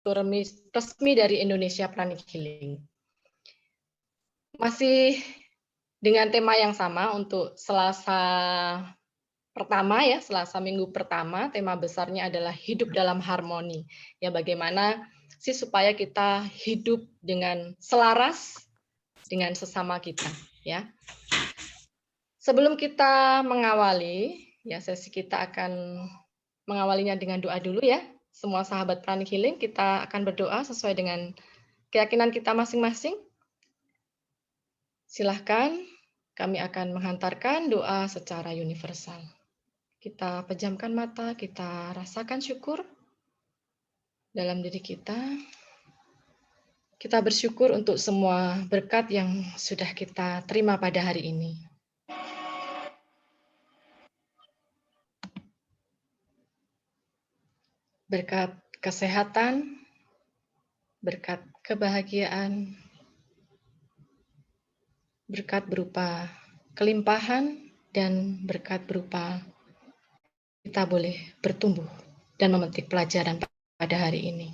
resmi dari Indonesia Pranic Healing. Masih dengan tema yang sama untuk Selasa pertama ya, Selasa minggu pertama, tema besarnya adalah hidup dalam harmoni. Ya, bagaimana sih supaya kita hidup dengan selaras dengan sesama kita, ya. Sebelum kita mengawali, ya sesi kita akan mengawalinya dengan doa dulu ya. Semua sahabat Pranic Healing, kita akan berdoa sesuai dengan keyakinan kita masing-masing. Silahkan, kami akan menghantarkan doa secara universal. Kita pejamkan mata, kita rasakan syukur dalam diri kita. Kita bersyukur untuk semua berkat yang sudah kita terima pada hari ini. Berkat kesehatan, berkat kebahagiaan, berkat berupa kelimpahan, dan berkat berupa kita boleh bertumbuh dan memetik pelajaran pada hari ini.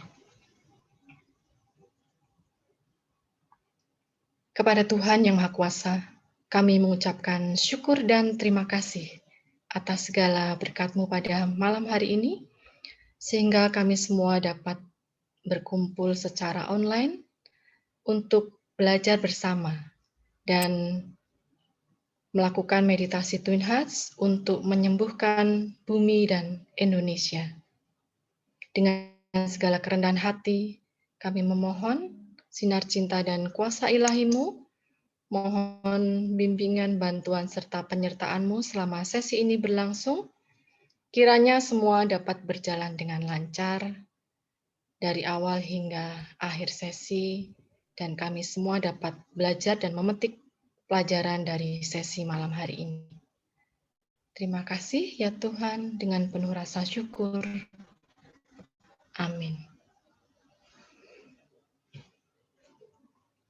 Kepada Tuhan Yang Maha Kuasa, kami mengucapkan syukur dan terima kasih atas segala berkat-Mu pada malam hari ini, sehingga kami semua dapat berkumpul secara online untuk belajar bersama dan melakukan meditasi Twin Hearts untuk menyembuhkan bumi dan Indonesia. Dengan segala kerendahan hati, kami memohon sinar cinta dan kuasa ilahi-Mu, mohon bimbingan, bantuan, serta penyertaan-Mu selama sesi ini berlangsung. Kiranya semua dapat berjalan dengan lancar, dari awal hingga akhir sesi, dan kami semua dapat belajar dan memetik pelajaran dari sesi malam hari ini. Terima kasih ya Tuhan, dengan penuh rasa syukur. Amin.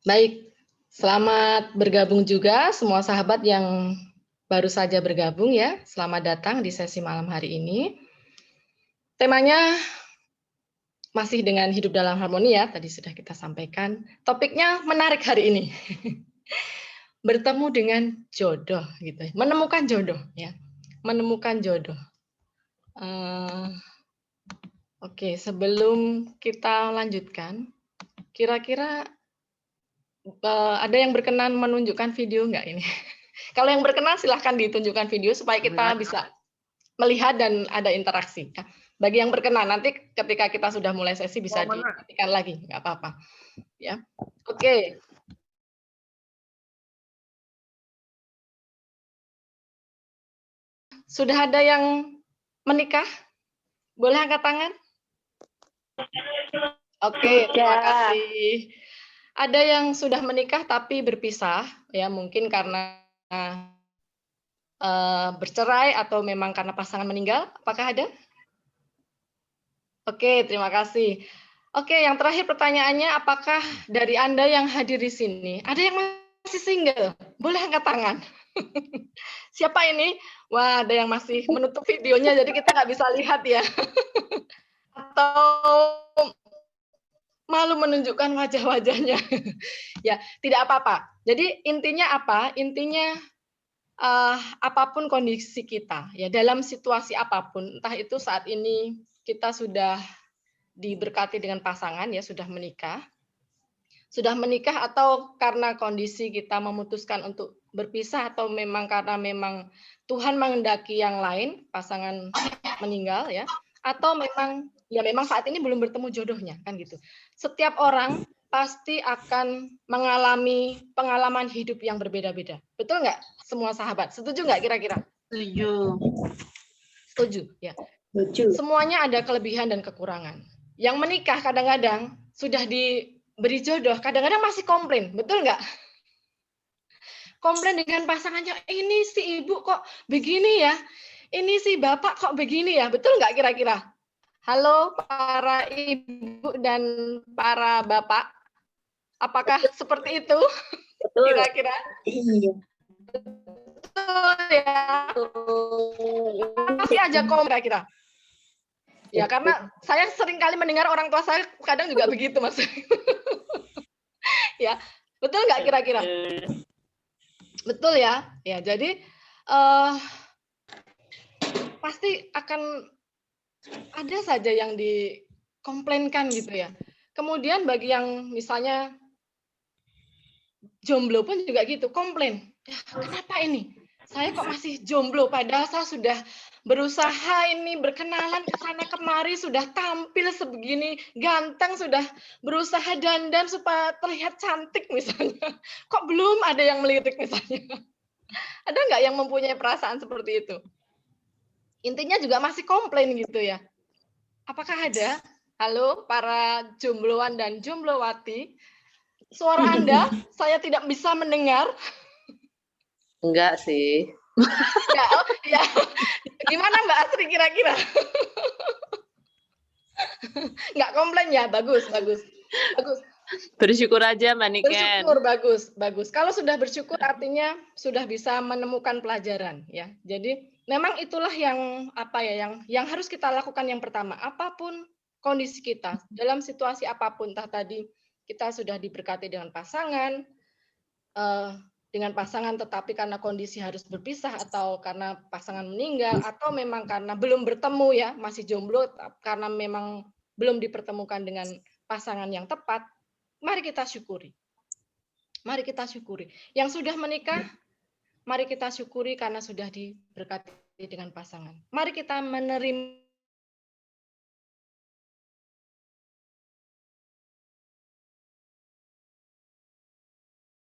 Baik, selamat bergabung juga semua sahabat yang baru saja bergabung ya. Selamat datang di sesi malam hari ini. Temanya masih dengan hidup dalam harmoni ya, tadi sudah kita sampaikan. Topiknya menarik hari ini. Bertemu dengan jodoh gitu. Menemukan jodoh ya. Menemukan jodoh. Oke, sebelum kita lanjutkan, kira-kira ada yang berkenan menunjukkan video nggak ini? Kalau yang berkenan silahkan ditunjukkan video supaya kita bisa melihat dan ada interaksi. Bagi yang berkenan, nanti ketika kita sudah mulai sesi bisa diperhatikan lagi, nggak apa-apa. Ya, oke. Sudah ada yang menikah? Boleh angkat tangan? Oke, terima kasih. Ada yang sudah menikah tapi berpisah, ya mungkin karena bercerai atau memang karena pasangan meninggal. Apakah ada? Oke, terima kasih. Oke, yang terakhir pertanyaannya, apakah dari Anda yang hadir di sini, ada yang masih single? Boleh angkat tangan. Siapa ini? Wah, ada yang masih menutup videonya, jadi kita nggak bisa lihat ya. Atau malu menunjukkan wajah-wajahnya. Ya, tidak apa-apa. Jadi intinya apa? Intinya apapun kondisi kita, ya dalam situasi apapun, entah itu saat ini kita sudah diberkati dengan pasangan, ya sudah menikah atau karena kondisi kita memutuskan untuk berpisah atau memang karena memang Tuhan menghendaki yang lain, pasangan meninggal ya, atau memang saat ini belum bertemu jodohnya kan gitu. Setiap orang pasti akan mengalami pengalaman hidup yang berbeda-beda. Betul nggak semua sahabat? Setuju nggak kira-kira? Setuju. Setuju ya. Setuju. Semuanya ada kelebihan dan kekurangan. Yang menikah kadang-kadang sudah diberi jodoh, kadang-kadang masih komplain, betul nggak? Komplain dengan pasangannya, ini si ibu kok begini ya, ini si bapak kok begini ya, betul nggak kira-kira? Halo para ibu dan para bapak, apakah seperti itu? Kira-kira? Iya. Betul ya. Masih aja komplain kira-kira. Ya, karena saya sering kali mendengar orang tua saya kadang juga begitu, Mas. Ya, betul nggak kira-kira? Betul ya. Ya, jadi pasti akan ada saja yang dikomplainkan gitu ya. Kemudian bagi yang misalnya jomblo pun juga gitu, komplain. Ya, kenapa ini? Saya kok masih jomblo, padahal saya sudah berusaha ini, berkenalan ke sana kemari, sudah tampil sebegini, ganteng, sudah berusaha dandan supaya terlihat cantik misalnya. Kok belum ada yang melirik misalnya? Ada nggak yang mempunyai perasaan seperti itu? Intinya juga masih komplain gitu ya. Apakah ada? Halo para jombloan dan jomblowati, suara Anda saya tidak bisa mendengar. Enggak sih. Ya, oh, ya. Gimana Mbak Asri kira-kira? Nggak komplain ya, bagus, bagus, bagus. Bersyukur aja, Mbak Niken. Bersyukur, bagus, bagus. Kalau sudah bersyukur artinya sudah bisa menemukan pelajaran ya. Jadi memang itulah yang apa ya, yang harus kita lakukan yang pertama. Apapun kondisi kita, dalam situasi apapun, entah tadi kita sudah diberkati dengan pasangan tetapi karena kondisi harus berpisah atau karena pasangan meninggal atau memang karena belum bertemu ya, masih jomblo karena memang belum dipertemukan dengan pasangan yang tepat, mari kita syukuri. Mari kita syukuri. Yang sudah menikah, mari kita syukuri karena sudah diberkati dengan pasangan. Mari kita menerima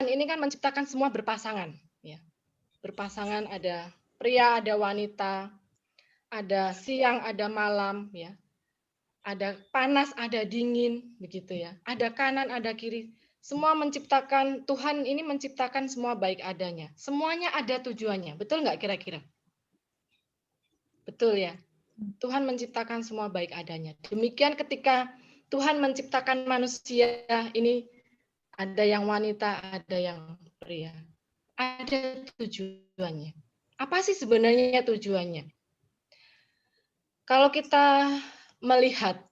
ini kan menciptakan semua berpasangan ya. Berpasangan ada pria, ada wanita, ada siang, ada malam ya. Ada panas, ada dingin begitu ya. Ada kanan, ada kiri. Semua menciptakan, Tuhan ini menciptakan semua baik adanya. Semuanya ada tujuannya. Betul nggak kira-kira? Betul ya. Tuhan menciptakan semua baik adanya. Demikian ketika Tuhan menciptakan manusia ini, ada yang wanita, ada yang pria. Ada tujuannya. Apa sih sebenarnya tujuannya? Kalau kita melihat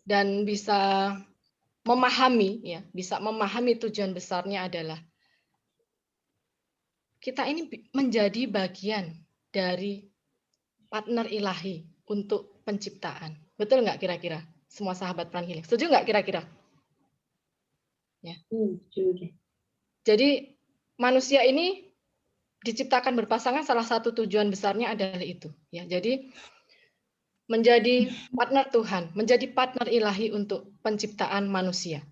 dan bisa memahami ya, bisa memahami tujuan besarnya adalah kita ini menjadi bagian dari partner ilahi untuk penciptaan. Betul nggak kira-kira? Semua sahabat Plan Healing. Setuju nggak kira-kira? Ya. Jadi manusia ini diciptakan berpasangan, salah satu tujuan besarnya adalah itu. Ya, jadi menjadi partner Tuhan, menjadi partner ilahi untuk penciptaan manusia.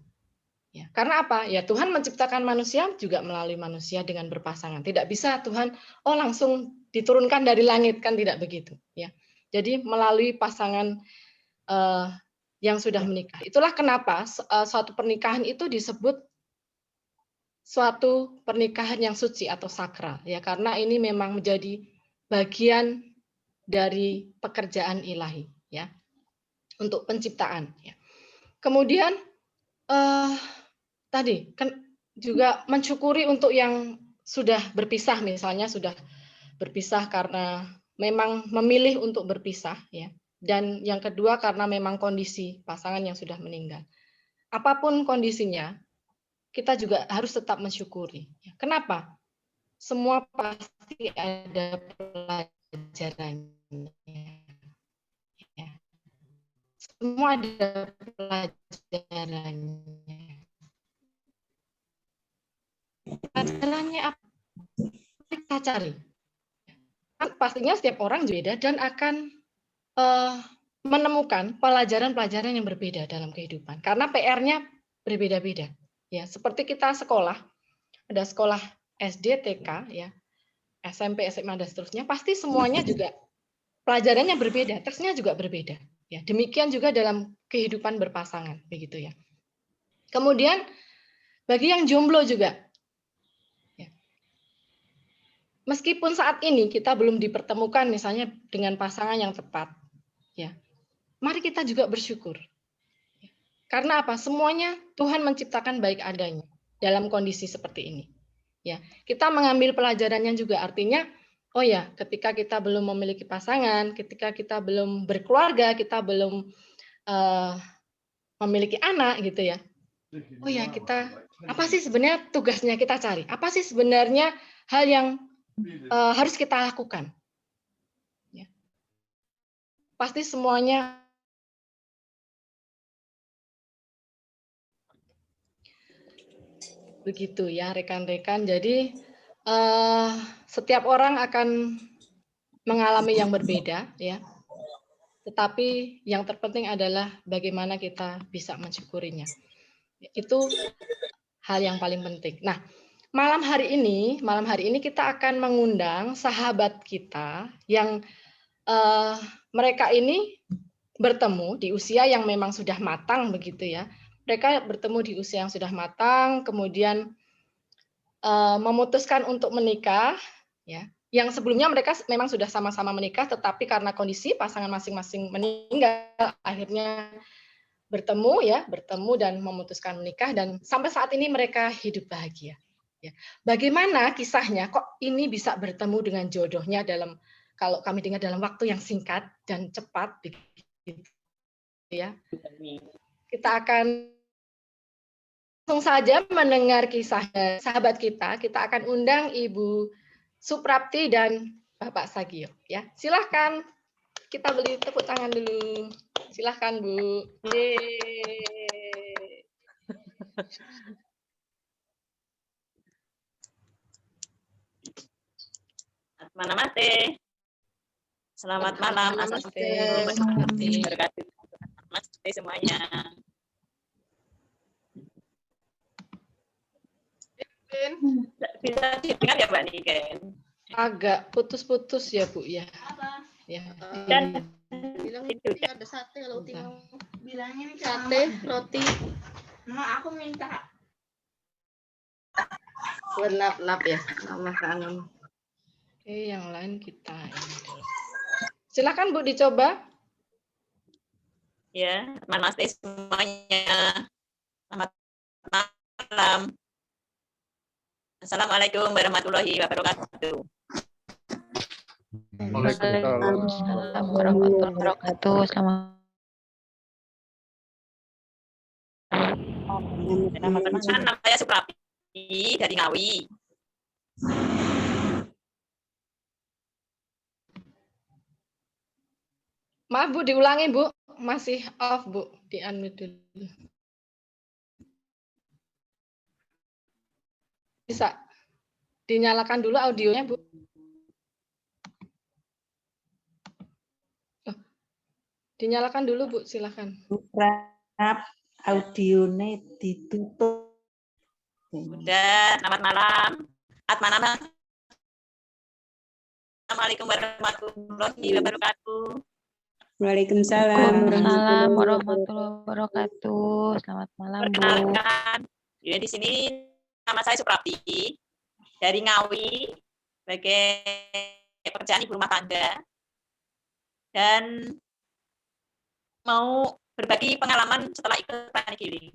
Ya, karena apa? Ya Tuhan menciptakan manusia juga melalui manusia dengan berpasangan. Tidak bisa Tuhan langsung diturunkan dari langit, kan tidak begitu. Ya, jadi melalui pasangan yang sudah menikah. Itulah kenapa suatu pernikahan itu disebut suatu pernikahan yang suci atau sakral. Ya, karena ini memang menjadi bagian dari pekerjaan ilahi, ya, untuk penciptaan. Ya. Kemudian tadi kan juga mensyukuri untuk yang sudah berpisah, misalnya sudah berpisah karena memang memilih untuk berpisah, ya. Dan yang kedua karena memang kondisi pasangan yang sudah meninggal. Apapun kondisinya, kita juga harus tetap mensyukuri. Kenapa? Semua pasti ada pelajarannya. Ya. Semua ada pelajarannya. Pelajarannya apa? Kita cari. Pastinya setiap orang beda dan akan menemukan pelajaran-pelajaran yang berbeda dalam kehidupan. Karena PR-nya berbeda-beda. Ya, seperti kita sekolah, ada sekolah SD, TK, ya, SMP, SMA dan seterusnya, pasti semuanya juga pelajarannya berbeda, teksnya juga berbeda. Ya, demikian juga dalam kehidupan berpasangan, begitu ya. Kemudian bagi yang jomblo juga, ya, meskipun saat ini kita belum dipertemukan misalnya dengan pasangan yang tepat, ya, mari kita juga bersyukur. Karena apa? Semuanya Tuhan menciptakan baik adanya dalam kondisi seperti ini. Ya, kita mengambil pelajarannya juga, artinya Oh ya, ketika kita belum memiliki pasangan, ketika kita belum berkeluarga, kita belum memiliki anak gitu ya. Oh ya, apa sih sebenarnya tugasnya kita cari? Apa sih sebenarnya hal yang harus kita lakukan? Ya. Pasti semuanya begitu ya, rekan-rekan. Jadi setiap orang akan mengalami yang berbeda ya. Tetapi yang terpenting adalah bagaimana kita bisa mensyukurinya. Itu hal yang paling penting. Nah, malam hari ini kita akan mengundang sahabat kita yang mereka ini bertemu di usia yang memang sudah matang begitu ya. Mereka bertemu di usia yang sudah matang, kemudian memutuskan untuk menikah, ya. Yang sebelumnya mereka memang sudah sama-sama menikah, tetapi karena kondisi pasangan masing-masing meninggal, akhirnya bertemu dan memutuskan menikah, dan sampai saat ini mereka hidup bahagia. Ya. Bagaimana kisahnya? Kok ini bisa bertemu dengan jodohnya kalau kami dengar dalam waktu yang singkat dan cepat, begitu ya. Kita akan langsung saja mendengar kisah sahabat kita. Kita akan undang Ibu Suprapti dan Bapak Sagio. Ya, silahkan kita beri tepuk tangan dulu. Silahkan Bu. Yeay. Mana mate. Selamat malam, Namaste. Namaste semuanya. Bisa didengar ya Mbak Niken? Agak putus-putus ya Bu ya. Apa? Ya. Dan Bilang itu ada sate kalau tinggal bilangin Sate, roti, mau aku minta lap-lap ya. Makanan. Oke, yang lain kita ini dulu. Silakan Bu dicoba. ya, namaste semuanya. Selamat malam. Assalamualaikum warahmatullahi wabarakatuh. Waalaikumsalam warahmatullahi wabarakatuh. Selamat Nama saya Suprapti dari Ngawi. Maaf Bu, diulangi Bu. Masih off Bu, di-unmute dulu. Bisa dinyalakan dulu audionya Bu. Dinyalakan dulu Bu, silakan. Audionya ditutup. Udah, selamat malam. Atmanama. Assalamualaikum warahmatullahi wabarakatuh. Waalaikumsalam warahmatullahi wabarakatuh. Selamat malam Bu. Perkenalkan, ya di sini nama saya Suprapti dari Ngawi sebagai pekerjaan ibu rumah tangga dan mau berbagi pengalaman setelah ikut Prani Giling.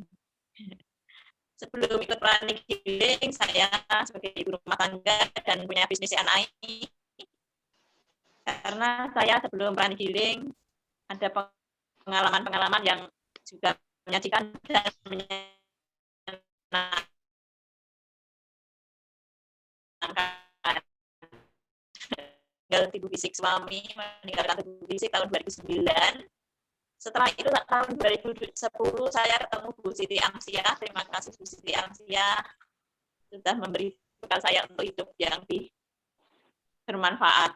Sebelum ikut Prani Giling, saya sebagai ibu rumah tangga dan punya bisnis CNI. Karena saya sebelum Prani Giling ada pengalaman-pengalaman yang juga menyajikan dan menyenangkan. Meninggal ibu fisik suami, meninggalkan tubuh fisik tahun 2009. Setelah itu tahun 2010 saya ketemu Bu Siti Amsia. Terima kasih Bu Siti Amsia sudah memberi bekal saya untuk hidup yang bermanfaat.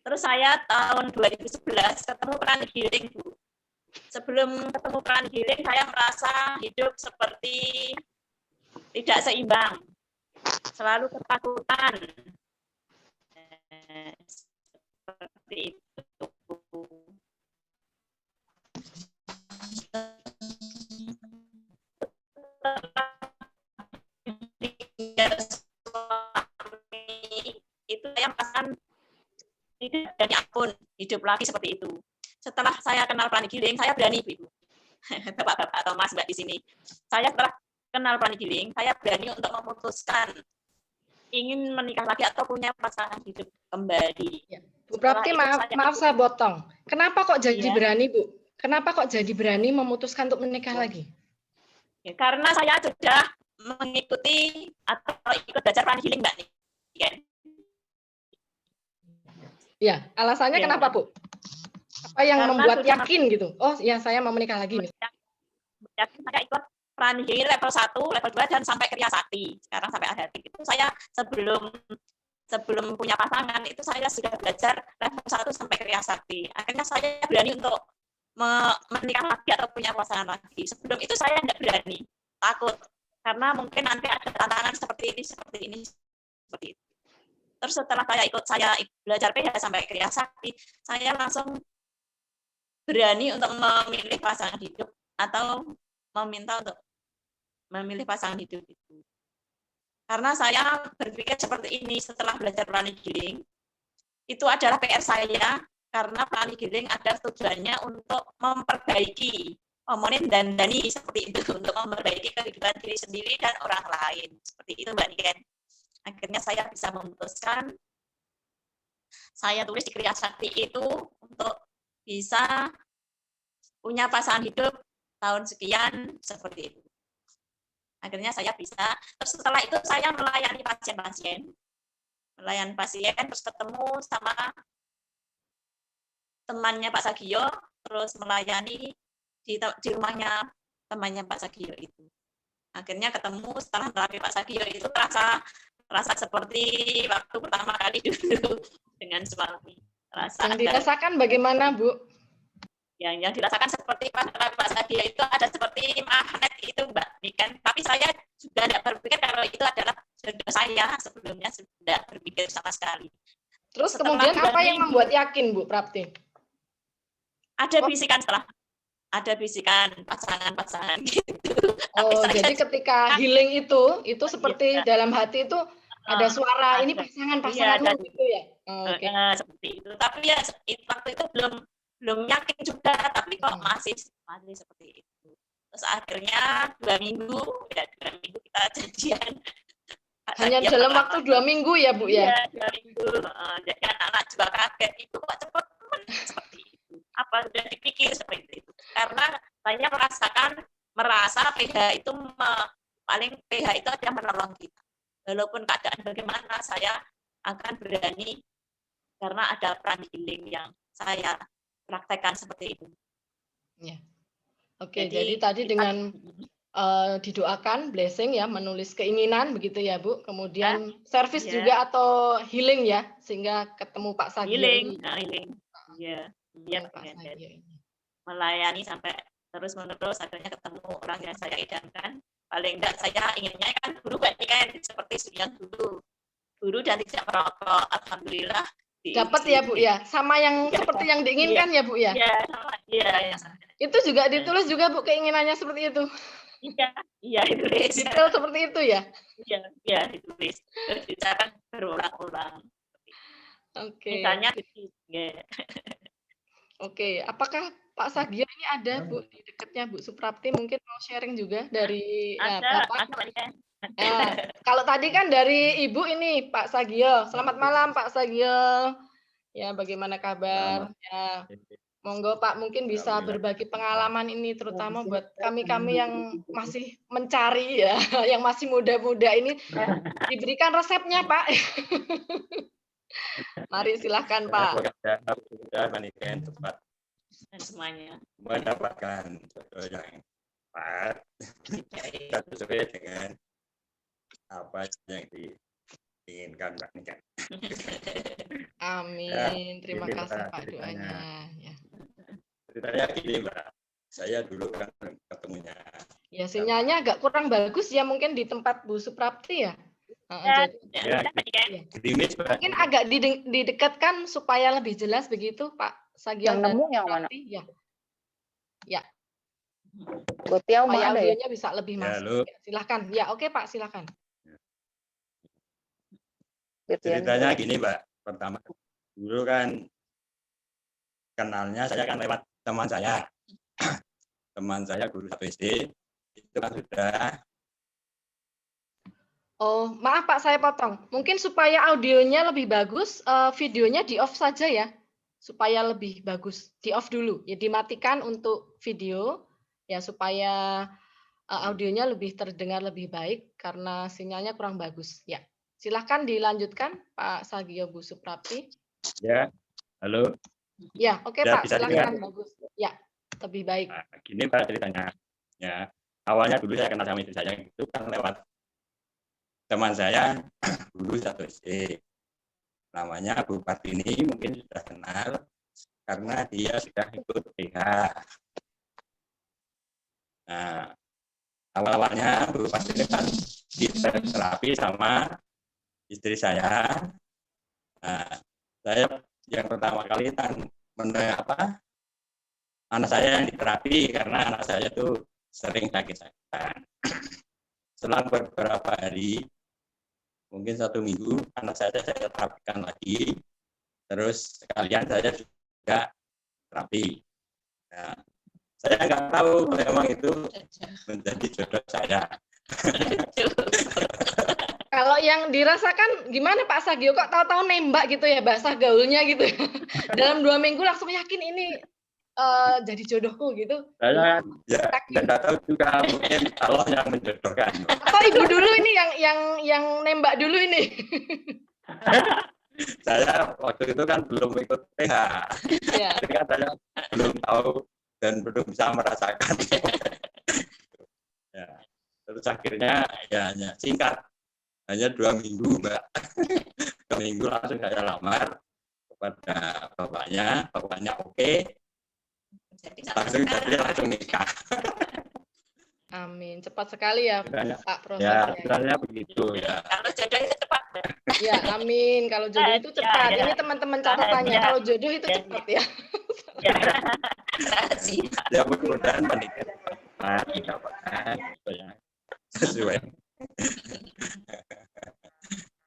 Terus saya tahun 2011 ketemu Prani Giling, Bu. Sebelum ketemu Prani Giling, saya merasa hidup seperti tidak seimbang. Selalu ketakutan. Seperti itu. Itu saya merasakan tidak berani ampun hidup lagi seperti itu. Setelah saya kenal Prani Giling, saya berani Ibu. Bapak-bapak atau Mas Mbak di sini. Saya setelah kenal Prani Giling, saya berani untuk memutuskan ingin menikah lagi atau punya pasangan hidup kembali. Bu Prapti, maaf saya potong. Kenapa kok jadi Iya. berani, Bu? Kenapa kok jadi berani memutuskan untuk menikah lagi? Ya, karena saya sudah mengikuti atau ikut belajar peran healing, Mbak Niken. Ya, alasannya Ya. kenapa, Bu? Apa yang Karena membuat sudah yakin gitu? Oh, ya saya mau menikah lagi. Yakin saya ikut peran healing level 1, level 2 dan sampai Kriya Sakti. Sekarang sampai Adati. Itu saya sebelum punya pasangan itu saya sudah belajar level 1 sampai Kriya Sakti. Akhirnya saya berani untuk menikah lagi atau punya pasangan lagi. Sebelum itu saya tidak berani, takut karena mungkin nanti ada tantangan seperti ini, seperti itu. Terus setelah saya belajar PH sampai Kriya Sakti, saya langsung berani untuk memilih pasangan hidup atau meminta untuk memilih pasangan hidup itu. Karena saya berpikir seperti ini setelah belajar pranic healing, itu adalah PR saya karena pranic healing ada tujuannya untuk memperbaiki omonin dan dani seperti itu, untuk memperbaiki kehidupan diri sendiri dan orang lain. Seperti itu, Mbak Niken. Akhirnya saya bisa memutuskan, saya tulis di Kriya Sakti itu untuk bisa punya pasangan hidup tahun sekian, seperti itu. Akhirnya saya bisa. Terus setelah itu saya melayani pasien-pasien, terus ketemu sama temannya Pak Sagio, terus melayani di rumahnya temannya Pak Sagio itu. Akhirnya ketemu setelah terapi Pak Sagio itu terasa seperti waktu pertama kali dulu dengan suami. Yang dirasakan bagaimana, Bu? Yang dirasakan seperti Pak Sagio itu ada seperti magnet itu, Mbak Niken. Tapi saya sudah tidak berpikir kalau itu adalah jodoh saya, sebelumnya sudah berpikir sama sekali. Terus kemudian apa yang membuat yakin, Bu Prapti? Ada bisikan pasangan gitu. Oh, jadi ketika healing itu seperti dalam hati itu ada suara ini pasangan gitu ya. Okay. Seperti itu. Tapi ya waktu itu belum yakin juga, tapi kok masih seperti itu. Terus akhirnya 2 minggu kita janjian. Hanya dalam waktu 2 minggu ya, Bu ya? Iya, 2 minggu. Jadi anak-anak juga kaget, itu kok cepat seperti itu. Apa sudah dipikir seperti itu? Karena saya merasa PH itu PH itu ada menolong kita. Walaupun keadaan bagaimana, saya akan berani karena ada pranic healing yang saya praktekkan seperti itu. Ya. Oke, jadi tadi dengan didoakan, blessing ya, menulis keinginan begitu ya, Bu. Kemudian service juga atau healing ya, sehingga ketemu Pak Sagio ini. Healing. Iya, Pak Sagio ini. Melayani sampai terus-menerus, akhirnya ketemu orang yang saya idamkan. Paling enggak saya inginnya kan guru kan seperti yang dulu dan tidak merokok. Alhamdulillah. Dapat ya, Bu ya, sama yang seperti yang diinginkan ya, Bu ya. Iya, sama. Iya. Itu juga ditulis juga, Bu, keinginannya seperti itu. Iya ditulis. Detail seperti itu ya. Iya ditulis. Terus dicatat berulang-ulang. Oke. Misalnya Oke, apakah Pak Sagio ini ada, Bu, di dekatnya Bu Suprapti, mungkin mau sharing juga dari Bapak? Kalau tadi kan dari Ibu ini Pak Sagio. Selamat malam Pak Sagio. Ya, bagaimana kabar? Ya. Monggo Pak, mungkin bisa berbagi pengalaman ini terutama buat kami-kami yang masih mencari ya, yang masih muda-muda ini, diberikan resepnya Pak. Mari silahkan Pak. Sudah Maniken tepat semuanya mendapatkan jodoh yang tepat sesuai dengan apa yang diinginkan Mbak Niken. Amin. Terima kasih Pak doanya. Ya. Ceritanya gini Mbak, saya dulu kan ketemunya. Ya sinyalnya agak kurang bagus ya mungkin di tempat Bu Suprapti ya. Mungkin agak didekatkan supaya lebih jelas begitu Pak Sagio dan yang mana? Ya. Ya. Gotiau supaya mana ya? audionya bisa lebih masuk. Ya, silahkan. Ya oke Pak, silahkan. Ceritanya gini Mbak, pertama dulu kan kenalnya saya kan lewat teman saya. Teman saya guru 1 SD itu kan sudah Oh, maaf Pak, saya potong. Mungkin supaya audionya lebih bagus, videonya di-off saja ya, supaya lebih bagus. Di-off dulu, ya dimatikan untuk video, ya supaya audionya lebih terdengar lebih baik karena sinyalnya kurang bagus. Ya, silahkan dilanjutkan Pak Sagio Bu Suprapti. Ya, halo. Ya, oke Ya, Pak, bisa silahkan dengar? bagus. Ya, lebih baik. Nah, gini Pak ceritanya. Ya, awalnya dulu saya kenal sama istri saya itu kan lewat teman saya dulu satu SD. Namanya Bu Partini, mungkin sudah kenal karena dia sudah ikut PH. Nah, awal-awalnya Bu Partini kan terapi sama istri saya. Nah, saya yang pertama kali kan anak saya yang diterapi karena anak saya tuh sering sakit-sakitan. Selang beberapa hari, mungkin 1 minggu, anak saya terapikan lagi. Terus sekalian saya juga terapi. Nah, saya nggak tahu memang itu menjadi jodoh saya. Kalau yang dirasakan gimana Pak Sagio, kok tahu-tahu nembak gitu ya, bahasa gaulnya gitu. Dalam 2 minggu langsung yakin ini jadi jodohku gitu. Saya ya nggak tahu juga, mungkin Allah yang menjodohkan. Atau ibu dulu ini yang nembak dulu ini. Saya waktu itu kan belum ikut PH. Ya. Jadi kan saya belum tahu dan belum bisa merasakan. Ya. Terus akhirnya ya hanya singkat, hanya 2 minggu Mbak. 2 minggu langsung saya lamar kepada bapaknya oke, langsung nikah. Amin, cepat sekali ya Pak Ya, prosesnya. sebenarnya begitu ya. Kalau jodoh itu cepat. Ya, amin. Kalau jodoh itu cepat. Ya. Ini teman-teman catatannya. Kalau jodoh itu cepat ya. Ya mudah-mudahan menikah mendapatkan ya sesuai.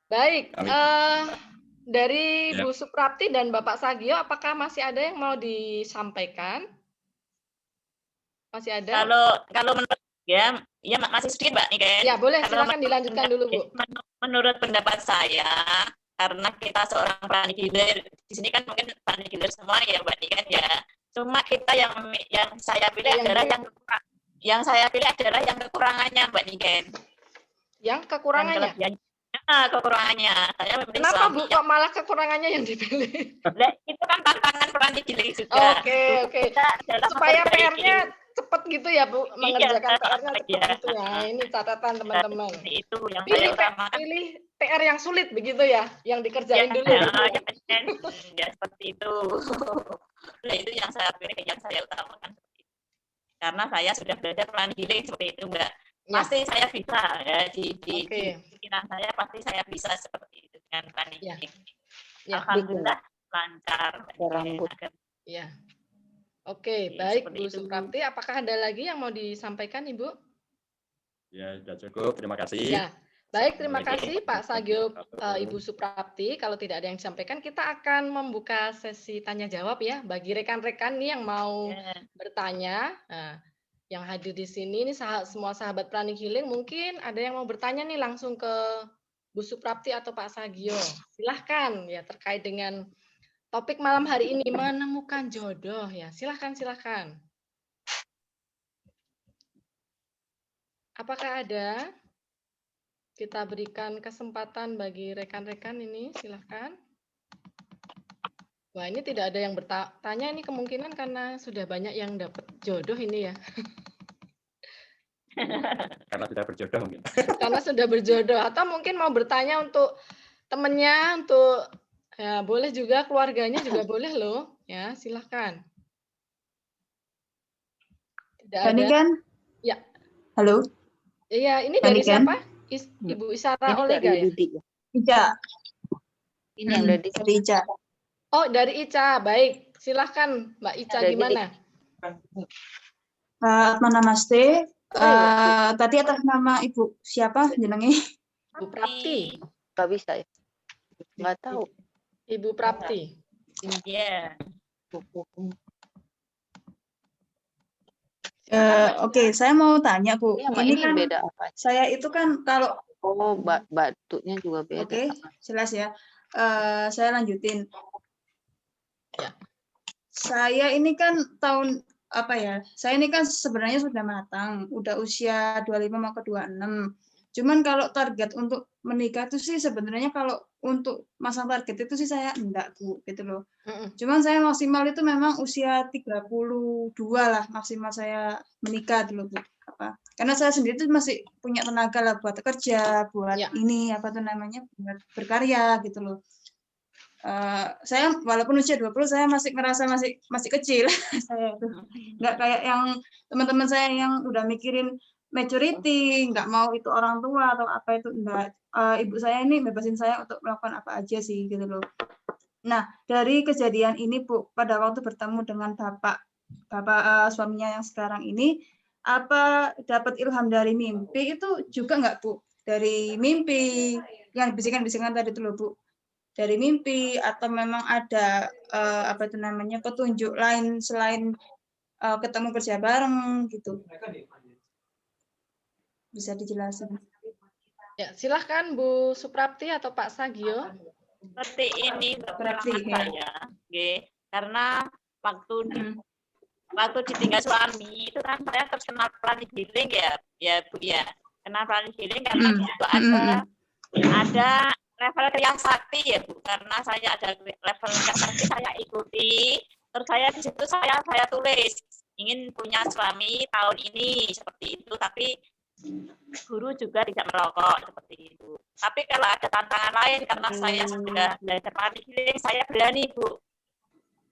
Baik, Amin. dari Ya. Bu Suprapti dan Bapak Sagio, apakah masih ada yang mau disampaikan? Masih ada? Kalau menurut ya masih sedikit Mbak Niken. Ya, boleh. Kalau Silakan dilanjutkan dulu, Bu. Menurut pendapat saya, karena kita seorang planning healer, di sini kan mungkin planning healer semua ya Mbak Niken ya. Cuma kita yang saya pilih adalah yang saya pilih adalah yang kekurangannya Mbak Niken. Yang kekurangannya? Kekurangannya. Saya memilih Kenapa suami Bu kok malah kekurangannya yang dipilih? Itu kan tantangan planning healer juga. Oke. Supaya PR-nya cepat gitu ya Bu, mengerjakan PR-nya cepat gitu ya. Ini catatan teman-teman. Itu yang saya utamakan. Pilih PR yang sulit begitu ya, yang dikerjain dulu. Ya seperti itu. Nah, itu yang saya pilih, yang saya utamakan. Karena saya sudah belajar planning healing seperti itu, Mbak. Pasti saya bisa ya di pikiran saya pasti saya bisa seperti itu dengan planning healing. Alhamdulillah lancar. Ya. Oke, baik Bu Suprapti. Apakah ada lagi yang mau disampaikan Ibu? Ya, sudah cukup. Terima kasih. Ya. Baik, terima kasih Pak Sagio, Ibu Suprapti. Kalau tidak ada yang disampaikan, kita akan membuka sesi tanya jawab ya bagi rekan-rekan nih yang mau bertanya. Nah, yang hadir di sini ini semua sahabat planning healing, mungkin ada yang mau bertanya nih langsung ke Bu Suprapti atau Pak Sagio. Silahkan ya terkait dengan topik malam hari ini, menemukan jodoh ya. Silahkan. Apakah ada? Kita berikan kesempatan bagi rekan-rekan ini, silahkan. Wah, ini tidak ada yang bertanya, ini kemungkinan karena sudah banyak yang dapat jodoh ini ya. Karena sudah berjodoh mungkin. Karena sudah berjodoh, atau mungkin mau bertanya untuk temannya, untuk ya boleh juga, keluarganya juga boleh loh, ya silahkan. Tidak ada. Kan? Ya. Halo. Iya, ini dari siapa? Ibu Isara Olega ya? Ica. Ini yang dari Ica. Oh, dari Ica. Baik, silahkan Mbak Ica, gimana? Namaste. Tadi atas nama Ibu siapa jenenge? Ibu Prapti. Nggak bisa ya? Nggak tahu. Ibu Prapti. Iya. Oke, saya mau tanya Bu. Ini kan beda apa? Saya itu kan kalau Oh, batuknya juga beda. Oke, jelas ya. Saya lanjutin. Ya. Saya ini kan saya ini kan sebenarnya sudah matang, udah usia 25 mau ke 26. Cuman kalau target untuk menikah itu sih sebenarnya kalau untuk masang target itu sih saya enggak, Bu, gitu loh. Cuman saya maksimal itu memang usia 32 lah maksimal saya menikah dulu, Bu. Karena saya sendiri tuh masih punya tenaga lah buat kerja, buat buat berkarya gitu loh. Saya walaupun usia 20 saya masih ngerasa masih kecil. Saya tuh nggak kayak yang teman-teman saya yang udah mikirin maturity, nggak mau itu orang tua atau apa itu enggak. Ibu saya ini bebasin saya untuk melakukan apa aja sih gitu loh. Nah, dari kejadian ini, Bu, pada waktu bertemu dengan bapak suaminya yang sekarang ini, apa dapat ilham dari mimpi itu juga nggak, Bu? Dari mimpi yang bisikan-bisikan tadi itu loh, Bu. Dari mimpi atau memang ada petunjuk lain selain ketemu kerja bareng gitu. Bisa dijelasin. Ya, silahkan Bu Suprapti atau Pak Sagio. Seperti ini Berarti, pengalaman saya, karena waktu ditinggal suami itu kan saya terkena planning healing ya Bu ya, kena planning healing karena itu ada level kriya sakti ya Bu, karena saya ada level kriya sakti saya ikuti, terus saya di situ saya tulis ingin punya suami tahun ini seperti itu, tapi guru juga tidak merokok seperti itu. Tapi kalau ada tantangan lain karena saya sudah belajar planning healing, saya berani Bu.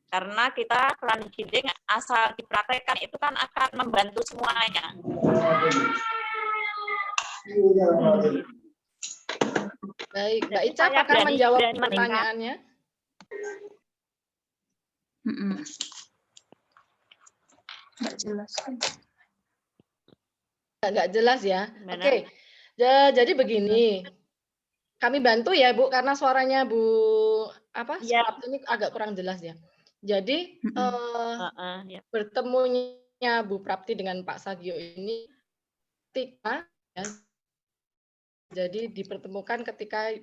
Karena kita planning healing asal dipraktekkan itu kan akan membantu semuanya. Baik, Mbak Ica apakah menjawab pertanyaannya? Nggak jelas kan? Nggak jelas ya. Oke. Jadi begini. Kami bantu ya, Bu, karena suaranya Bu Suprapti ini agak kurang jelas ya. Jadi bertemunya Bu Prapti dengan Pak Sagio ini ketika ya, jadi dipertemukan ketika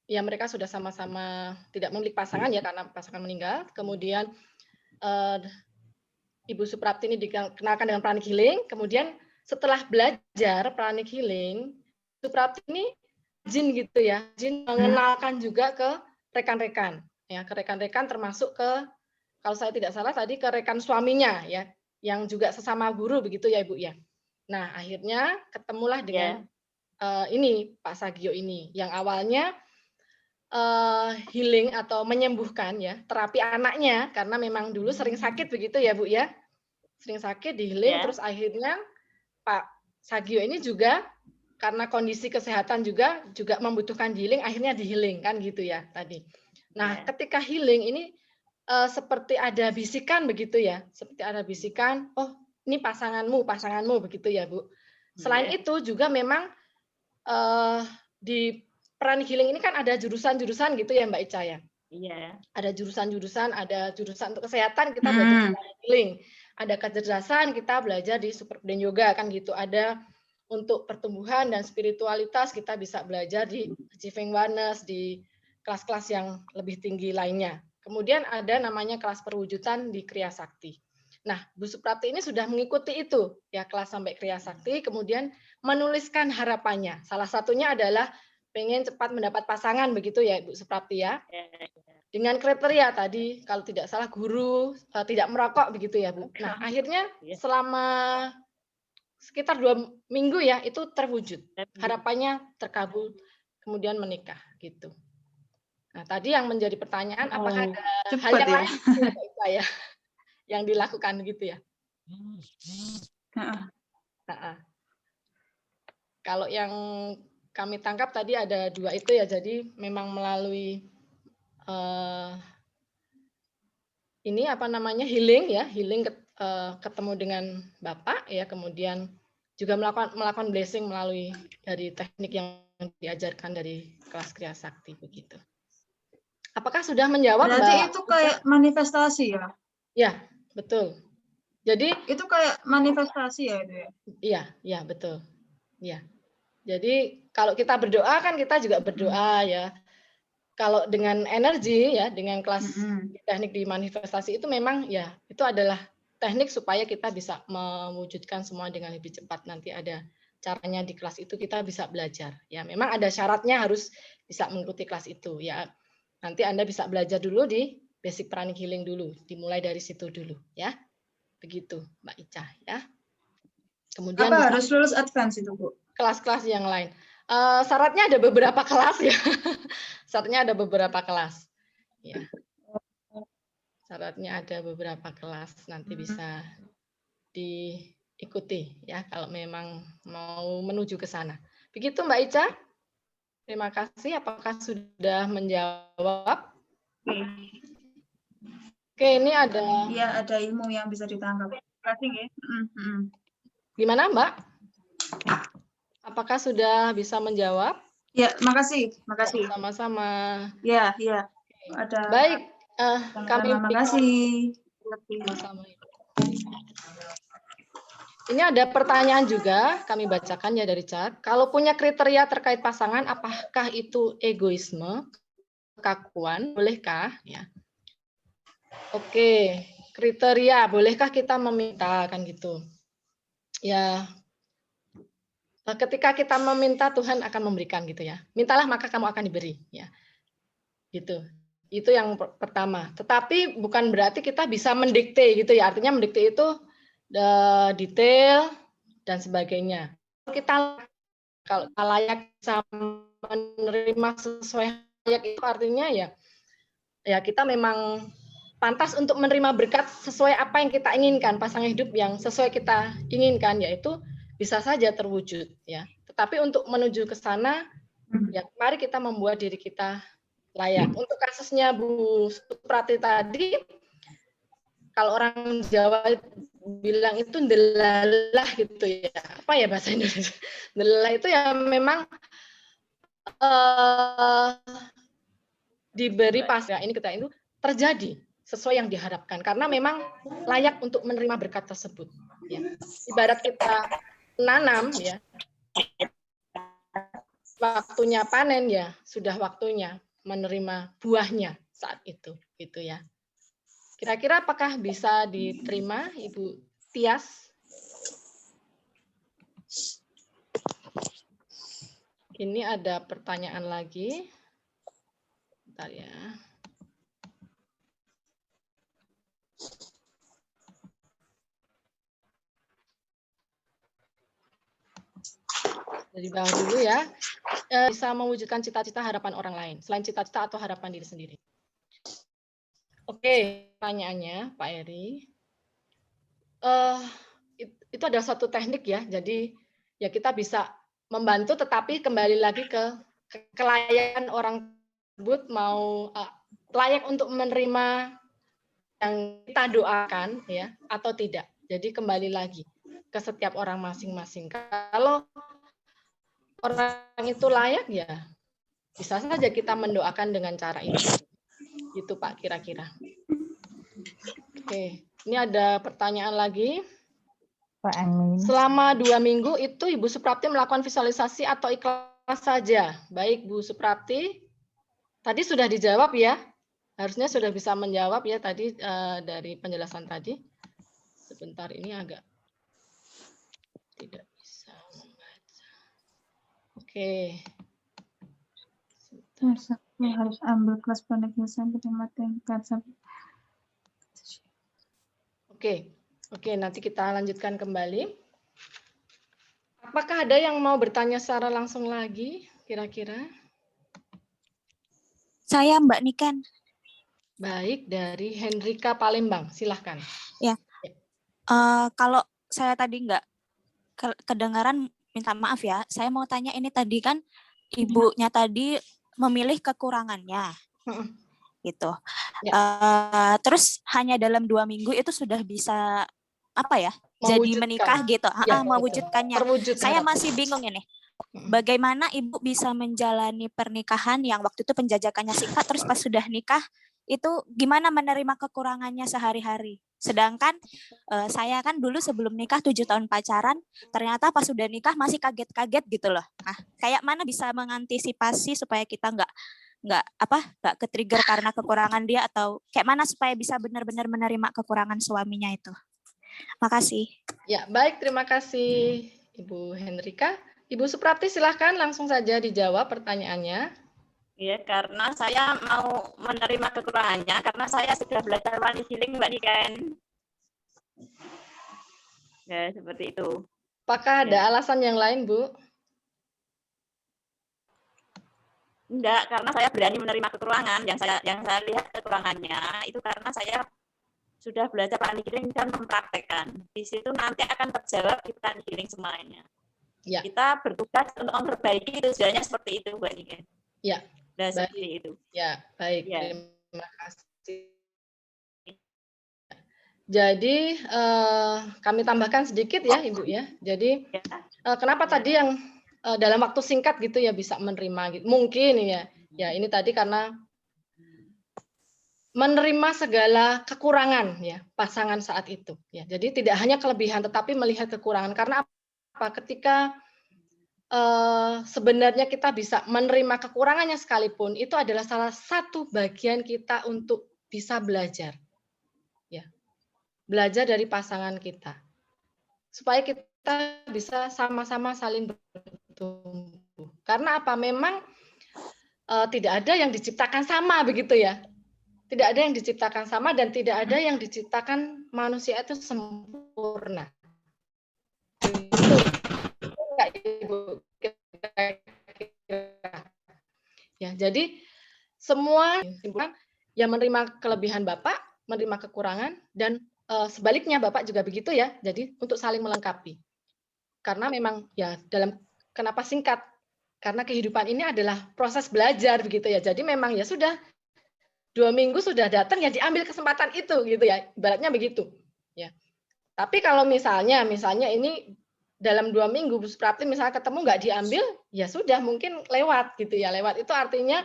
ya mereka sudah sama-sama tidak memiliki pasangan ya karena pasangan meninggal. Kemudian Ibu Suprapti ini dikenalkan dengan pranic healing. Kemudian setelah belajar pranic healing, Suprapti ini jin gitu ya, jin mengenalkan juga ke rekan-rekan, ya ke rekan-rekan termasuk ke, kalau saya tidak salah tadi ke rekan suaminya ya, yang juga sesama guru begitu ya Ibu ya. Nah akhirnya ketemulah dengan ini Pak Sagio ini, yang awalnya healing atau menyembuhkan ya, terapi anaknya karena memang dulu sering sakit begitu ya Bu ya, sering sakit di healing, terus akhirnya Pak Sagio ini juga karena kondisi kesehatan juga membutuhkan healing, akhirnya di healing kan gitu ya tadi. Nah ketika healing ini seperti ada bisikan begitu ya, seperti ada bisikan, oh ini pasanganmu begitu ya Bu. Selain itu juga memang di pranic healing ini kan ada jurusan-jurusan gitu ya Mbak Ica ya. Iya. Ada jurusan-jurusan, ada jurusan untuk kesehatan kita belajar pranic healing, ada kecerdasan kita belajar di Super Brain Yoga kan gitu, ada untuk pertumbuhan dan spiritualitas kita bisa belajar di Achieving Oneness, di kelas-kelas yang lebih tinggi lainnya. Kemudian ada namanya kelas perwujudan di Kriya Sakti. Nah, Bu Suprapti ini sudah mengikuti itu ya, kelas sampai Kriya Sakti, kemudian menuliskan harapannya. Salah satunya adalah pengen cepat mendapat pasangan begitu ya Bu Suprapti ya. Dengan kriteria tadi kalau tidak salah guru, tidak merokok begitu ya Bu. Nah, akhirnya selama sekitar 2 minggu ya itu terwujud, harapannya terkabul, kemudian menikah gitu. Nah tadi yang menjadi pertanyaan apakah ada hal yang lain ya yang dilakukan gitu ya? Kalau yang kami tangkap tadi ada 2 itu ya, jadi memang melalui ini apa namanya healing ya, healing ketemu dengan Bapak ya, kemudian juga melakukan blessing melalui dari teknik yang diajarkan dari kelas Kriya Sakti begitu. Apakah sudah menjawab Berarti Mbak itu kayak manifestasi ya? Ya, betul. Jadi itu kayak manifestasi ya itu ya? Iya, iya betul. Iya. Jadi kalau kita berdoa kan kita juga berdoa ya. Kalau dengan energi ya, dengan kelas teknik di manifestasi itu memang ya itu adalah teknik supaya kita bisa mewujudkan semua dengan lebih cepat. Nanti ada caranya di kelas itu kita bisa belajar. Ya, memang ada syaratnya harus bisa mengikuti kelas itu ya. Nanti Anda bisa belajar dulu di basic pranic healing dulu, dimulai dari situ dulu ya. Begitu, Mbak Ica ya. Kemudian Apa harus lulus advance itu, Bu? Kelas-kelas yang lain. Syaratnya ada beberapa kelas ya. Syaratnya ada beberapa kelas. Ya. Syaratnya ada beberapa kelas, nanti bisa diikuti ya kalau memang mau menuju ke sana. Begitu Mbak Ica. Terima kasih. Apakah sudah menjawab? Oke, ini ada. Iya, ada ilmu yang bisa ditangkap. Terima kasih ya. Gimana Mbak? Apakah sudah bisa menjawab? Ya, makasih. Makasih. Sama-sama. Ya, ya. Ada. Baik, kami Terima kasih. Sama-sama. Ini ada pertanyaan juga, kami bacakan ya dari chat. Kalau punya kriteria terkait pasangan, apakah itu egoisme, kekakuan, bolehkah? Ya. Oke, kriteria, bolehkah kita meminta kan gitu? Ya, ketika kita meminta Tuhan akan memberikan gitu ya. Mintalah maka kamu akan diberi ya. Gitu. Itu yang pertama. Tetapi bukan berarti kita bisa mendikte gitu ya. Artinya mendikte itu detail dan sebagainya. Kalau layak bisa menerima sesuai layak itu artinya ya kita memang pantas untuk menerima berkat sesuai apa yang kita inginkan, pasangan hidup yang sesuai kita inginkan, yaitu bisa saja terwujud ya. Tetapi untuk menuju ke sana, ya mari kita membuat diri kita layak. Untuk kasusnya Bu Suprati tadi, kalau orang Jawa bilang itu delalah gitu ya. Apa ya bahasa Indonesia? Delalah itu ya memang diberi pas ya ini kita itu terjadi sesuai yang diharapkan karena memang layak untuk menerima berkat tersebut. Ya. Ibarat kita menanam ya, waktunya panen ya, sudah waktunya menerima buahnya saat itu, gitu ya. Kira-kira apakah bisa diterima, Ibu Tias? Ini ada pertanyaan lagi. Bentar ya. Dari bawah dulu ya. Bisa mewujudkan cita-cita harapan orang lain, selain cita-cita atau harapan diri sendiri. Oke, pertanyaannya Pak Eri. Itu adalah satu teknik ya, jadi ya kita bisa membantu tetapi kembali lagi ke kelayakan orang tersebut mau layak untuk menerima yang kita doakan ya atau tidak. Jadi kembali lagi ke setiap orang masing-masing. Kalau orang itu layak ya bisa saja kita mendoakan dengan cara itu. Gitu Pak kira-kira. Oke, ini ada pertanyaan lagi. Pak Amin. Selama 2 minggu itu Ibu Suprapti melakukan visualisasi atau ikhlas saja? Baik Bu Suprapti, tadi sudah dijawab ya. Harusnya sudah bisa menjawab ya tadi dari penjelasan tadi. Sebentar ini agak tidak bisa membaca. Oke. Harus ambil kelas pendek sampai tingkat sampai. Oke, nanti kita lanjutkan kembali. Apakah ada yang mau bertanya secara langsung lagi, kira-kira? Saya Mbak Niken. Baik, dari Hendrika Palembang, silahkan. Ya, kalau saya tadi nggak kedengaran, minta maaf ya. Saya mau tanya ini tadi kan ibunya tadi memilih kekurangannya, gitu. Ya. Terus hanya dalam 2 minggu itu sudah bisa apa ya? Jadi menikah gitu, ya, mewujudkannya. Saya masih bingung ini. Bagaimana ibu bisa menjalani pernikahan yang waktu itu penjajakannya singkat, terus pas sudah nikah itu gimana menerima kekurangannya sehari-hari? Sedangkan saya kan dulu sebelum nikah 7 tahun pacaran, ternyata pas sudah nikah masih kaget-kaget gitu loh. Nah, kayak mana bisa mengantisipasi supaya kita nggak ke-trigger karena kekurangan dia, atau kayak mana supaya bisa benar-benar menerima kekurangan suaminya itu. Makasih. Ya, baik, terima kasih Ibu Hendrika. Ibu Suprapti silahkan langsung saja dijawab pertanyaannya. Ya, karena saya mau menerima kekurangannya, karena saya sudah belajar pranic healing, Mbak Niken. Ya, seperti itu. Apakah ada alasan yang lain, Bu? Enggak, karena saya berani menerima kekurangan. Yang saya lihat kekurangannya itu karena saya sudah belajar pranic healing dan mempraktekkan. Di situ nanti akan terjawab di pranic healing semuanya. Ya. Kita bertugas untuk memperbaiki, tujuannya seperti itu, Mbak Niken. Ya. Nah, baik. seperti itu. Ya, baik. Ya. Terima kasih. Jadi kami tambahkan sedikit ya, Ibu ya. Jadi kenapa tadi yang dalam waktu singkat gitu ya bisa menerima gitu. Mungkin ya. Ya, ini tadi karena menerima segala kekurangan ya pasangan saat itu ya. Jadi tidak hanya kelebihan tetapi melihat kekurangan. Karena apa? Ketika sebenarnya kita bisa menerima kekurangannya sekalipun, itu adalah salah satu bagian kita untuk bisa belajar. Ya. Belajar dari pasangan kita. Supaya kita bisa sama-sama saling bertumbuh. Karena apa? Memang tidak ada yang diciptakan sama begitu ya. Tidak ada yang diciptakan sama dan tidak ada yang diciptakan manusia itu sempurna. Ibu. Ya, jadi semua yang menerima kelebihan Bapak, menerima kekurangan, dan sebaliknya Bapak juga begitu ya. Jadi untuk saling melengkapi. Karena memang ya kenapa singkat? Karena kehidupan ini adalah proses belajar begitu ya. Jadi memang ya sudah 2 minggu sudah datang ya diambil kesempatan itu gitu ya. Ibaratnya begitu. Ya. Tapi kalau misalnya ini dalam 2 minggu Bu Suprapti misalnya ketemu nggak diambil, ya sudah mungkin lewat gitu ya. Lewat itu artinya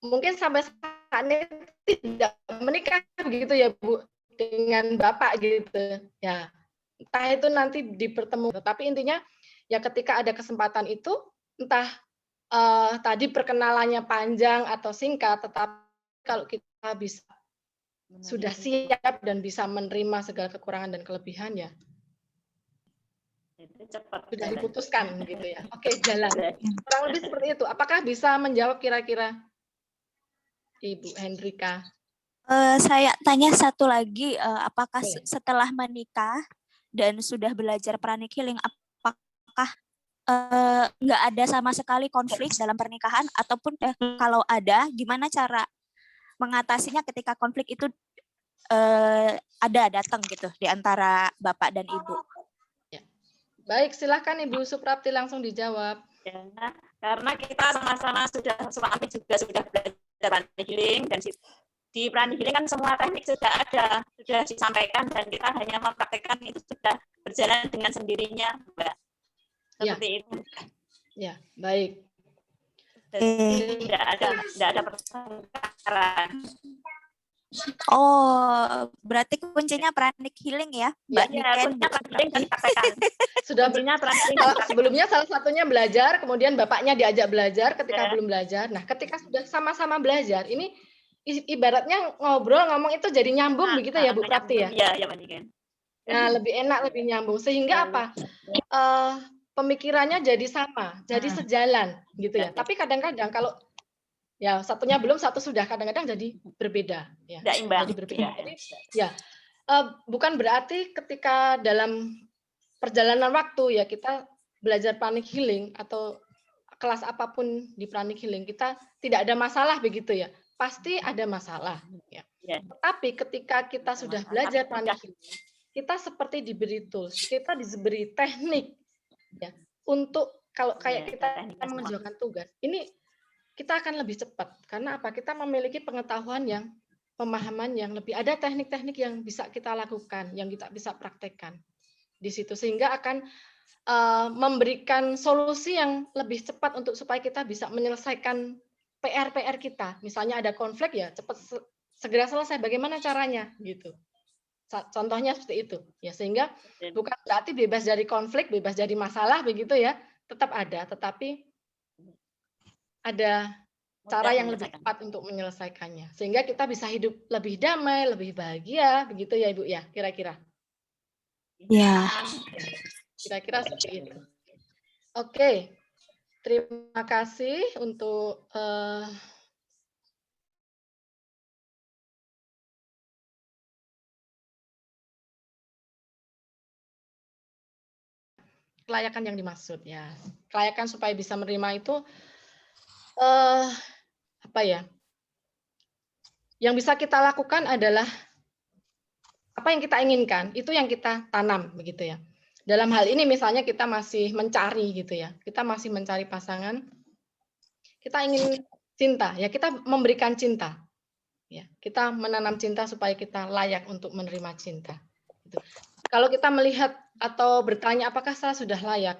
mungkin sampai saat ini tidak menikah gitu ya Bu dengan Bapak gitu. Ya, entah itu nanti dipertemukan. Tapi intinya ya ketika ada kesempatan itu, entah tadi perkenalannya panjang atau singkat, tetapi kalau kita bisa sudah siap dan bisa menerima segala kekurangan dan kelebihan ya cepat sudah diputuskan gitu ya. Oke, jalan. Kurang lebih seperti itu. Apakah bisa menjawab kira-kira Ibu Hendrika? Saya tanya satu lagi, apakah setelah menikah dan sudah belajar pranic healing, apakah nggak ada sama sekali konflik dalam pernikahan, ataupun kalau ada, gimana cara mengatasinya ketika konflik itu datang gitu di antara Bapak dan Ibu? Baik, silakan Ibu Suprapti langsung dijawab. Ya, karena kita sama-sama suami juga sudah belajar pranic healing, dan di pranic healing kan semua teknik sudah ada, sudah disampaikan, dan kita hanya mempraktekkan, itu sudah berjalan dengan sendirinya, Mbak. Seperti itu. Ya, baik. Jadi tidak ada pertengkaran. Oh, berarti kuncinya pranic healing ya, Mbak Niken. Sudah sebelumnya salah satunya belajar, kemudian bapaknya diajak belajar ketika belum belajar. Nah, ketika sudah sama-sama belajar, ini ibaratnya ngomong itu jadi nyambung begitu ya, Bu Prapti ya? Iya, Mbak Niken. Nah, lebih enak, lebih nyambung. Sehingga apa? Pemikirannya jadi sama, jadi sejalan gitu ya. Tapi kadang-kadang kalau ya satunya belum, satu sudah, kadang-kadang jadi berbeda ya. Jadi berbeda. Jadi ya bukan berarti ketika dalam perjalanan waktu ya kita belajar pranic healing atau kelas apapun di pranic healing kita tidak ada masalah begitu ya. Pasti ada masalah ya. Tapi ketika kita sudah belajar pranic healing, kita seperti diberi tools, kita diberi teknik ya untuk kalau kayak kita mengerjakan tugas. Ini kita akan lebih cepat karena apa? Kita memiliki pengetahuan pemahaman yang lebih, ada teknik-teknik yang bisa kita lakukan, yang kita bisa praktekkan di situ sehingga akan memberikan solusi yang lebih cepat untuk supaya kita bisa menyelesaikan PR kita. Misalnya ada konflik ya cepat segera selesai. Bagaimana caranya gitu? Contohnya seperti itu. Ya, sehingga bukan berarti bebas dari konflik, bebas dari masalah begitu ya. Tetap ada, tetapi ada cara yang lebih tepat untuk menyelesaikannya. Sehingga kita bisa hidup lebih damai, lebih bahagia, begitu ya Ibu ya, kira-kira. Ya. Kira-kira seperti itu. Oke, terima kasih untuk kelayakan yang dimaksud ya. Kelayakan supaya bisa menerima itu apa ya? Yang bisa kita lakukan adalah apa yang kita inginkan, itu yang kita tanam begitu ya. Dalam hal ini misalnya kita masih mencari gitu ya. Kita masih mencari pasangan. Kita ingin cinta, ya kita memberikan cinta. Ya, kita menanam cinta supaya kita layak untuk menerima cinta. Gitu. Kalau kita melihat atau bertanya apakah saya sudah layak,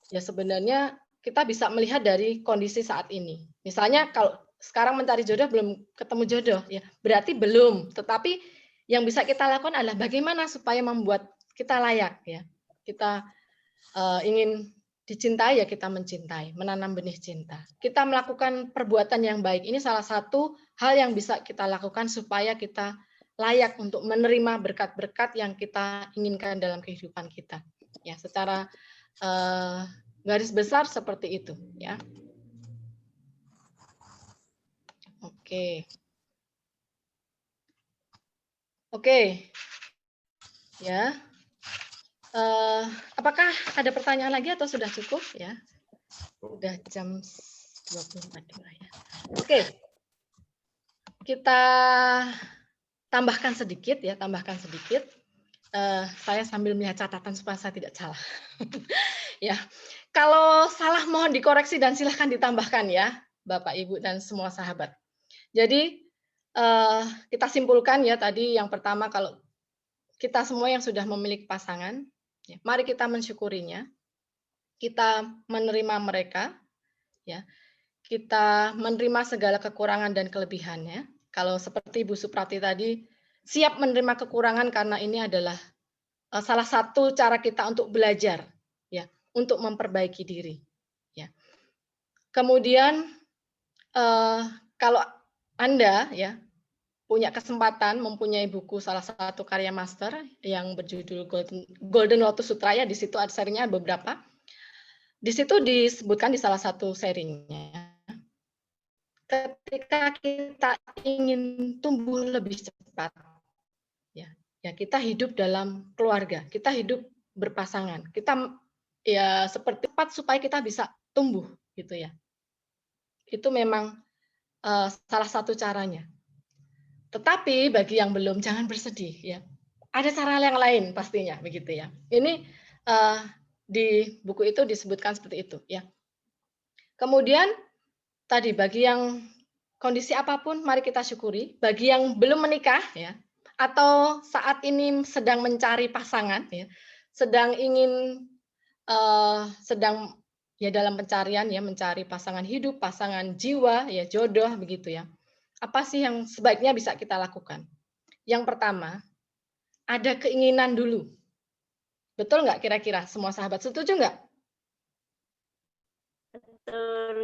ya sebenarnya kita bisa melihat dari kondisi saat ini. Misalnya kalau sekarang mencari jodoh belum ketemu jodoh, ya berarti belum. Tetapi yang bisa kita lakukan adalah bagaimana supaya membuat kita layak, ya. Kita ingin dicintai, ya kita mencintai, menanam benih cinta. Kita melakukan perbuatan yang baik. Ini salah satu hal yang bisa kita lakukan supaya kita layak untuk menerima berkat-berkat yang kita inginkan dalam kehidupan kita. Ya, secara garis besar seperti itu, ya. Oke. Oke. Ya. Apakah ada pertanyaan lagi atau sudah cukup ya? Sudah jam 24 ya. Oke. Kita tambahkan sedikit ya, tambahkan sedikit. Saya sambil melihat catatan supaya saya tidak salah. Ya. Kalau salah mohon dikoreksi dan silahkan ditambahkan ya, Bapak, Ibu, dan semua sahabat. Jadi kita simpulkan ya tadi yang pertama, kalau kita semua yang sudah memiliki pasangan, ya, mari kita mensyukurinya, kita menerima mereka, ya, kita menerima segala kekurangan dan kelebihannya. Kalau seperti Bu Suprati tadi, siap menerima kekurangan karena ini adalah salah satu cara kita untuk belajar, ya, untuk memperbaiki diri. Ya. Kemudian kalau Anda ya punya kesempatan mempunyai buku salah satu karya master yang berjudul Golden Lotus Sutra, ya, di situ ada serinya beberapa. Di situ disebutkan di salah satu serinya, ketika kita ingin tumbuh lebih cepat, ya kita hidup dalam keluarga, kita hidup berpasangan, kita ya seperti cepat supaya kita bisa tumbuh gitu ya. Itu memang salah satu caranya. Tetapi bagi yang belum, jangan bersedih ya. Ada cara yang lain pastinya begitu ya. Ini di buku itu disebutkan seperti itu ya. Kemudian tadi bagi yang kondisi apapun mari kita syukuri. Bagi yang belum menikah ya, atau saat ini sedang mencari pasangan ya, sedang ingin sedang ya dalam pencarian ya, mencari pasangan hidup, pasangan jiwa ya, jodoh begitu ya. Apa sih yang sebaiknya bisa kita lakukan? Yang pertama, ada keinginan dulu. Betul nggak kira-kira? Semua sahabat setuju nggak? Betul.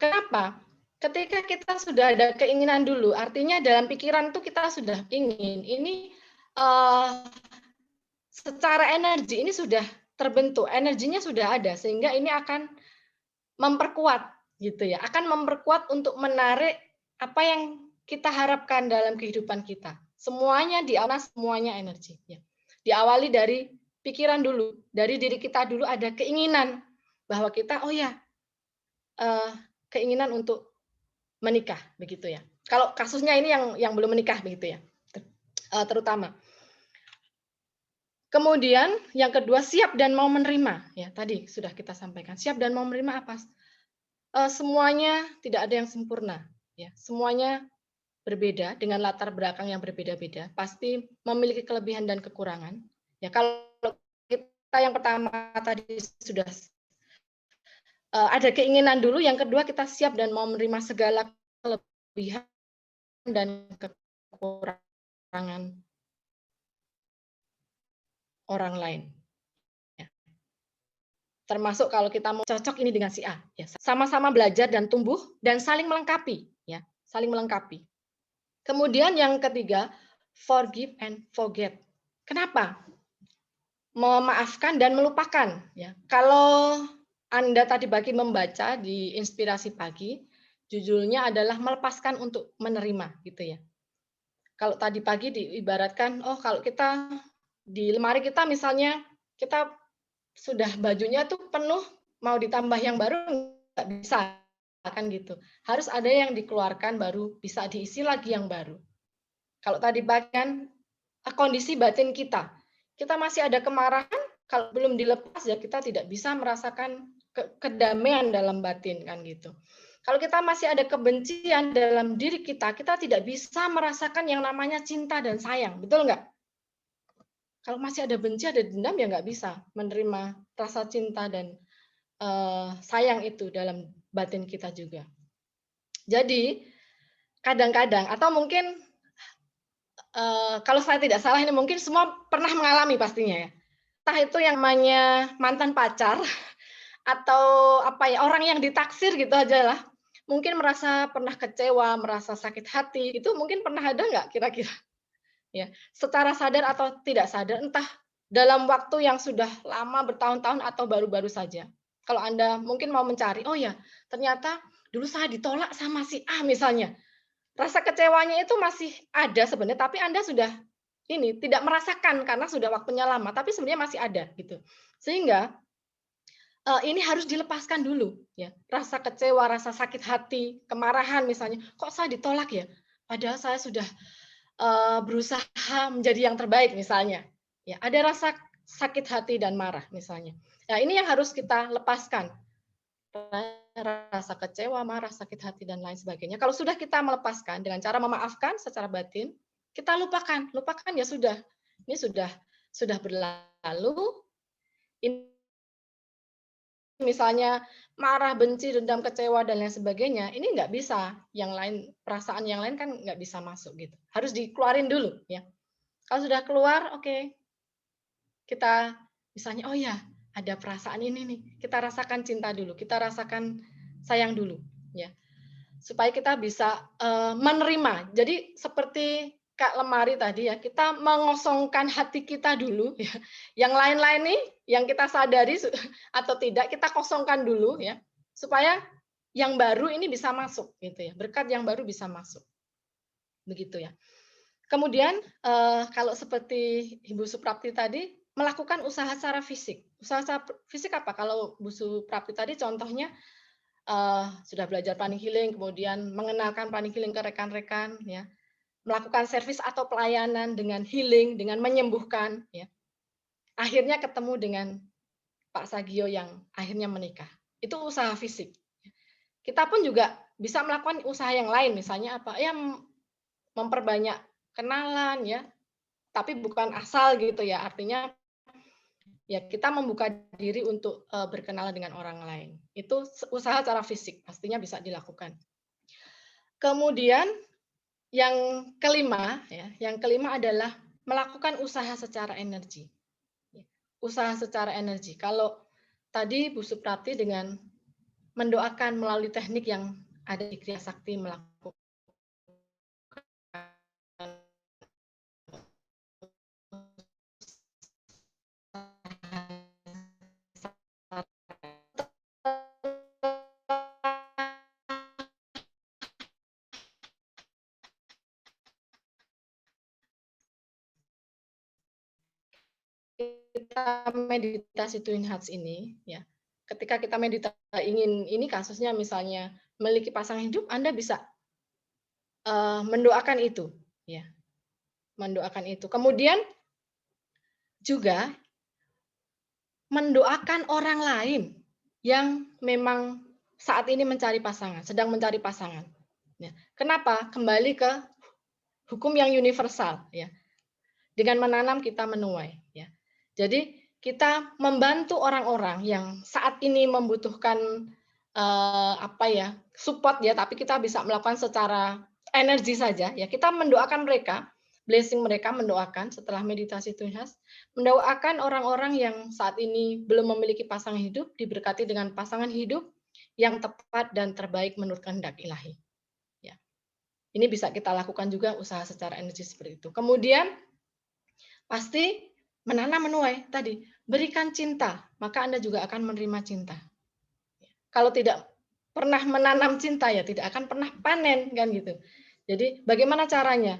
Kenapa? Ketika kita sudah ada keinginan dulu, artinya dalam pikiran itu kita sudah ingin. Ini secara energi ini sudah terbentuk, energinya sudah ada, sehingga ini akan memperkuat gitu ya, akan memperkuat untuk menarik apa yang kita harapkan dalam kehidupan kita. Semuanya diawali, semuanya energi. Ya. Diawali dari pikiran dulu, dari diri kita dulu ada keinginan bahwa kita, oh ya, keinginan untuk menikah, begitu ya. Kalau kasusnya ini yang belum menikah, begitu ya, terutama. Kemudian yang kedua, siap dan mau menerima. Ya, tadi sudah kita sampaikan. Siap dan mau menerima apa? Semuanya tidak ada yang sempurna. Ya, semuanya berbeda dengan latar belakang yang berbeda-beda, pasti memiliki kelebihan dan kekurangan. Ya, kalau kita yang pertama tadi sudah ada keinginan dulu, yang kedua kita siap dan mau menerima segala kelebihan dan kekurangan orang lain. Ya. Termasuk kalau kita mau cocok ini dengan si A, ya, sama-sama belajar dan tumbuh dan saling melengkapi, ya, saling melengkapi. Kemudian yang ketiga, forgive and forget. Kenapa? Memaafkan dan melupakan. Ya, kalau Anda tadi pagi membaca di Inspirasi Pagi, judulnya adalah melepaskan untuk menerima, gitu ya. Kalau tadi pagi diibaratkan, oh kalau kita di lemari kita misalnya kita sudah bajunya tuh penuh, mau ditambah yang baru nggak bisa, kan gitu. Harus ada yang dikeluarkan baru bisa diisi lagi yang baru. Kalau tadi pagi kan kondisi batin kita masih ada kemarahan, kalau belum dilepas ya kita tidak bisa merasakan kedamaian dalam batin, kan gitu. Kalau kita masih ada kebencian dalam diri kita tidak bisa merasakan yang namanya cinta dan sayang, betul nggak? Kalau masih ada benci, ada dendam, ya nggak bisa menerima rasa cinta dan sayang itu dalam batin kita juga. Jadi kadang-kadang, atau mungkin kalau saya tidak salah ini mungkin semua pernah mengalami pastinya ya. Entah itu yang namanya mantan pacar atau apa ya, orang yang ditaksir gitu aja lah. Mungkin merasa pernah kecewa, merasa sakit hati, itu mungkin pernah ada nggak kira-kira? Ya, secara sadar atau tidak sadar, entah dalam waktu yang sudah lama bertahun-tahun atau baru-baru saja. Kalau Anda mungkin mau mencari, oh ya, ternyata dulu saya ditolak sama si A misalnya. Rasa kecewanya itu masih ada sebenarnya, tapi Anda sudah ini tidak merasakan karena sudah waktunya lama, tapi sebenarnya masih ada gitu. Sehingga ini harus dilepaskan dulu ya. Rasa kecewa, rasa sakit hati, kemarahan misalnya, kok saya ditolak ya? Padahal saya sudah berusaha menjadi yang terbaik misalnya. Ya, ada rasa sakit hati dan marah misalnya. Nah, ini yang harus kita lepaskan. Rasa kecewa, marah, sakit hati, dan lain sebagainya. Kalau sudah kita melepaskan dengan cara memaafkan secara batin, kita lupakan. Lupakan ya sudah. Ini sudah berlalu. Ini misalnya marah, benci, dendam, kecewa, dan lain sebagainya, ini nggak bisa. Yang lain, perasaan yang lain kan nggak bisa masuk gitu. Harus dikeluarin dulu ya. Kalau sudah keluar, oke. Kita misalnya, oh ya, ada perasaan ini nih, kita rasakan cinta dulu, kita rasakan sayang dulu, ya, supaya kita bisa menerima. Jadi seperti Kak Lemari tadi ya, kita mengosongkan hati kita dulu, ya. Yang lain-lain nih, yang kita sadari atau tidak, kita kosongkan dulu, ya, supaya yang baru ini bisa masuk, gitu ya, berkat yang baru bisa masuk, begitu ya. Kemudian kalau seperti Ibu Suprapti tadi, melakukan usaha secara fisik. Usaha secara fisik apa? Kalau Bu Suprapti tadi contohnya sudah belajar pranic healing, kemudian mengenalkan pranic healing ke rekan-rekan, ya, melakukan servis atau pelayanan dengan healing, dengan menyembuhkan, ya. Akhirnya ketemu dengan Pak Sagio yang akhirnya menikah. Itu usaha fisik. Kita pun juga bisa melakukan usaha yang lain, misalnya apa? Ya, memperbanyak kenalan, ya, tapi bukan asal gitu ya. Artinya ya kita membuka diri untuk berkenalan dengan orang lain. Itu usaha secara fisik, pastinya bisa dilakukan. Kemudian yang kelima, ya, yang kelima adalah melakukan usaha secara energi. Usaha secara energi. Kalau tadi Bu Suprapti dengan mendoakan melalui teknik yang ada di Kriya Sakti melakukan kita meditasi Twin Hearts ini, ya, ketika kita meditasi ingin ini kasusnya misalnya memiliki pasangan hidup, Anda bisa mendoakan itu, ya, mendoakan itu. Kemudian juga mendoakan orang lain yang memang saat ini mencari pasangan, sedang mencari pasangan. Ya. Kenapa? Kembali ke hukum yang universal, ya. Dengan menanam kita menuai, ya. Jadi kita membantu orang-orang yang saat ini membutuhkan support ya, tapi kita bisa melakukan secara energi saja ya. Kita mendoakan mereka blessing mereka, mendoakan setelah meditasi tuntas, mendoakan orang-orang yang saat ini belum memiliki pasangan hidup, diberkati dengan pasangan hidup yang tepat dan terbaik menurut kehendak ilahi. Ya. Ini bisa kita lakukan juga usaha secara energi seperti itu. Kemudian pasti menanam menuai tadi, berikan cinta, maka Anda juga akan menerima cinta. Kalau tidak pernah menanam cinta ya tidak akan pernah panen kan gitu. Jadi bagaimana caranya?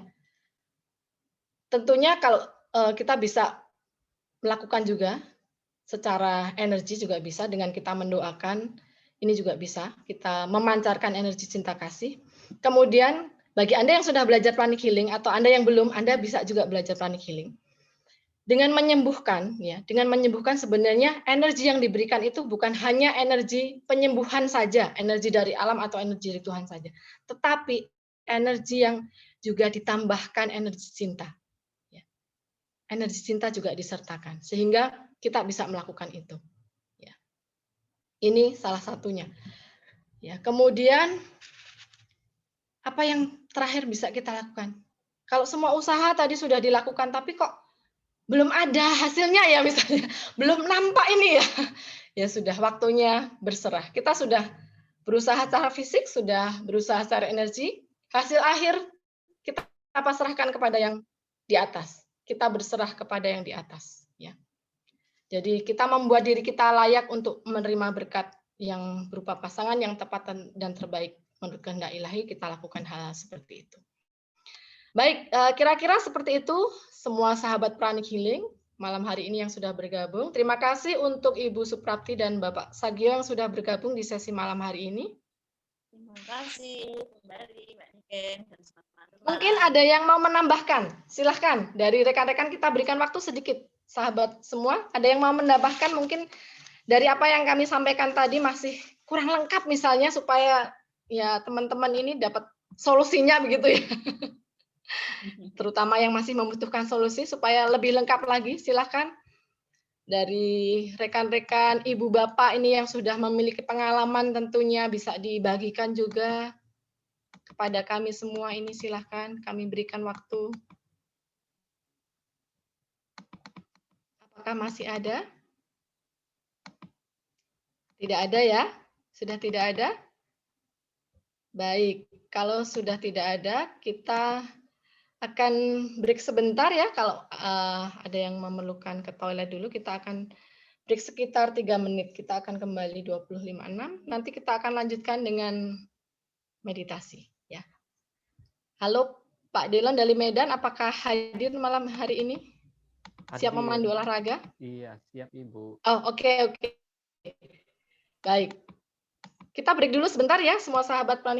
Tentunya kalau kita bisa melakukan juga secara energi juga bisa dengan kita mendoakan, ini juga bisa kita memancarkan energi cinta kasih. Kemudian bagi Anda yang sudah belajar pranic healing atau Anda yang belum, Anda bisa juga belajar pranic healing. Dengan menyembuhkan ya, dengan menyembuhkan sebenarnya energi yang diberikan itu bukan hanya energi penyembuhan saja, energi dari alam atau energi dari Tuhan saja, tetapi energi yang juga ditambahkan energi cinta. Energi cinta juga disertakan sehingga kita bisa melakukan itu. Ya. Ini salah satunya. Ya, kemudian apa yang terakhir bisa kita lakukan? Kalau semua usaha tadi sudah dilakukan, tapi kok belum ada hasilnya ya misalnya, belum nampak ini ya. Ya sudah waktunya berserah. Kita sudah berusaha secara fisik, sudah berusaha secara energi. Hasil akhir kita pasrahkan kepada yang di atas. Kita berserah kepada yang di atas. Ya. Jadi kita membuat diri kita layak untuk menerima berkat yang berupa pasangan yang tepat dan terbaik menurut kehendak ilahi. Kita lakukan hal seperti itu. Baik, kira-kira seperti itu semua sahabat pranic healing malam hari ini yang sudah bergabung. Terima kasih untuk Ibu Suprapti dan Bapak Sagio yang sudah bergabung di sesi malam hari ini. Terima kasih kembali Mbak Niken dan teman-teman. Mungkin ada yang mau menambahkan, silahkan. Dari rekan-rekan kita berikan waktu sedikit, sahabat semua. Ada yang mau menambahkan mungkin dari apa yang kami sampaikan tadi masih kurang lengkap misalnya supaya ya teman-teman ini dapat solusinya begitu ya. Terutama yang masih membutuhkan solusi supaya lebih lengkap lagi, silahkan. Dari rekan-rekan ibu bapak ini yang sudah memiliki pengalaman tentunya bisa dibagikan juga kepada kami semua ini, silahkan kami berikan waktu. Apakah masih ada? Tidak ada ya? Sudah tidak ada? Baik, kalau sudah tidak ada, kita akan break sebentar ya. Kalau ada yang memerlukan ke toilet dulu, kita akan break sekitar 3 menit. Kita akan kembali 25.6. Nanti kita akan lanjutkan dengan meditasi. Ya. Halo Pak Delon dari Medan, apakah hadir malam hari ini? Siap memandu olahraga? Iya, siap Ibu. Oh, oke. Baik. Kita break dulu sebentar ya, semua sahabat pranic